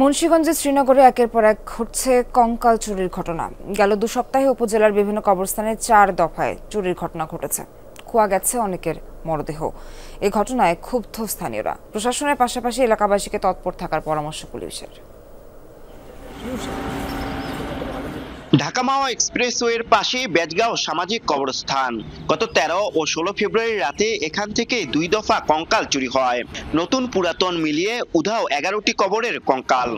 মুন্সিগঞ্জের শ্রীনগরে একের পর এক ঘটছে কঙ্কাল চুরির ঘটনা। গেল 2 সপ্তাহে উপজেলার বিভিন্ন কবরস্থানে 4 দফায় চুরির ঘটনা ঘটেছে। খোয়া গেছে অনেকের মরদেহ। এই ঘটনায় ক্ষুব্ধ স্থানীয়রা। প্রশাসনের পাশাপাশি এলাকাবাসীকে তৎপর থাকার পরামর্শ পুলিশের। ঢাকা মাওয়া এক্সপ্রেসওয়ের পাশে বেজগাঁও সামাজিক কবরস্থান। গত 13 ও 16 ফেব্রুয়ারি রাতে এখান থেকে 2 দফা কঙ্কাল চুরি হয়। নতুন পুরাতন মিলিয়ে উধাও 11টি কবরের কঙ্কাল।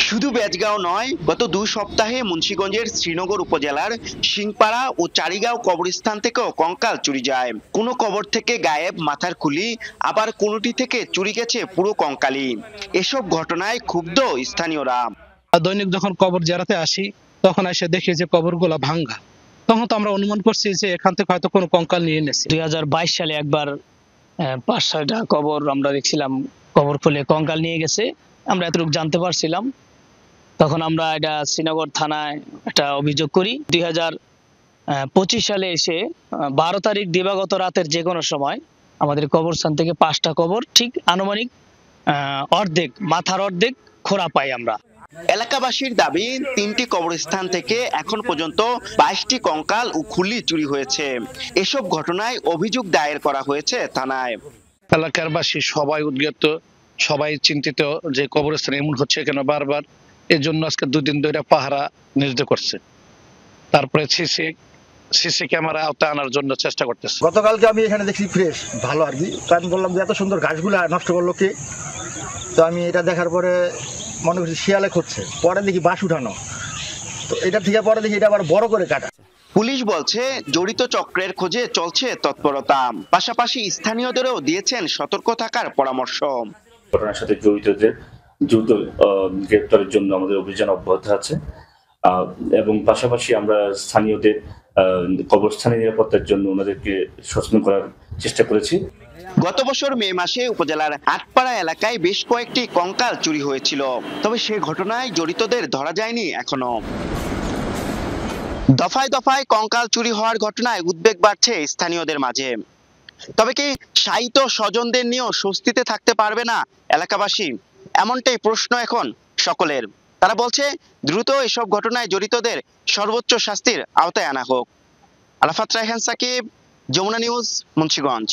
শুধু বেজগাঁও নয়, গত 2 সপ্তাহে মুন্সিগঞ্জের শ্রীনগর উপজেলার সিংপাড়া ও চারিগাঁও কবরস্থান থেকেও কঙ্কাল চুরি যায়। কোনো কবর থেকে গায়েব মাথার খুলি, আবার কোনোটি থেকে চুরি গেছে পুরো কঙ্কালই। এসব ঘটনায় ক্ষুব্ধ স্থানীয়রা। দৈনিক যখন কবর জিয়ারতে আসি তখন এসে দেখি যে কবরগুলো ভাঙ্গা। তখন তো আমরা অনুমান করছি যে এখান থেকে হয়তো কোনো কঙ্কাল নিয়ে এনেছে। 2022 সালে একবার 5-6টা কবর আমরা দেখছিলাম, কবর খুলে কঙ্কাল নিয়ে গেছে। আমরা এতটুকু জানতে পারছিলাম। তখন আমরা এটা শ্রীনগর থানায় একটা অভিযোগ করি। 2025 সালে এসে 12 তারিখ দিবাগত রাতের যে কোনো সময় আমাদের কবরস্থান থেকে 5টা কবর ঠিক আনুমানিক মাথার অর্ধেক খোঁড়া পাই আমরা। এলাকাবাসীর দাবি, 3টি কবরস্থান থেকে এখন পর্যন্ত 22টি কঙ্কাল ও খুলি চুরি হয়েছে। এসব ঘটনায় অভিযোগ দায়ের করা হয়েছে থানায়। এলাকার বাসী সবাই উদ্গত, সবাই চিন্তিত যে কবরস্থান এমন হচ্ছে কেন বারবার। এর জন্য আজকে 2 দিন ধরে পাহারা নিয়োজিত করছে। তারপরে সিসি ক্যামেরা আওতায় আনার জন্য চেষ্টা করতেছে। গতকালকে আমি এখানে দেখছি ফ্রেশ ভালো আর কি। আমি বললাম যে এত সুন্দর গাছগুলো নষ্ট করলো কে। তো আমি এটা দেখার পরে মনে করছি শিয়ালে খুঁজছে, পরে দেখি বাঁশ উঠানো। তো এটা থেকে পরে দেখি এটা আবার বড় করে কাটা। পুলিশ বলছে জড়িত চক্রের খোঁজে চলছে তৎপরতা। পাশাপাশি স্থানীয়দেরও দিয়েছেন সতর্ক থাকার পরামর্শ। ঘটনার সাথে জড়িতদের দ্রুত গ্রেপ্তারের জন্য আমাদের অভিযান অব্যাহত আছে এবং পাশাপাশি আমরা স্থানীয়দের কবরস্থানের নিরাপত্তার জন্য ওনাদেরকে সচেতন করার চেষ্টা করেছি। গত বছর মে মাসে উপজেলার আটপাড়া এলাকায় বেশ কয়েকটি কঙ্কাল চুরি হয়েছিল, তবে সে ঘটনায় জড়িতদের ধরা যায়নি এখনো। দফায় দফায় কঙ্কাল চুরি হওয়ার ঘটনায় উদ্বেগ বাড়ছে স্থানীয়দের মাঝে। তবে কি শায়িত স্বজনদের নিয়েও স্বস্তিতে থাকতে পারবে না এলাকাবাসী? এমনটাই প্রশ্ন এখন সকলের। তারা বলছে দ্রুত এসব ঘটনায় জড়িতদের সর্বোচ্চ শাস্তির আওতায় আনা হোক। আরাফাত রায়হান সাকিব, যমুনা নিউজ, মুন্সিগঞ্জ।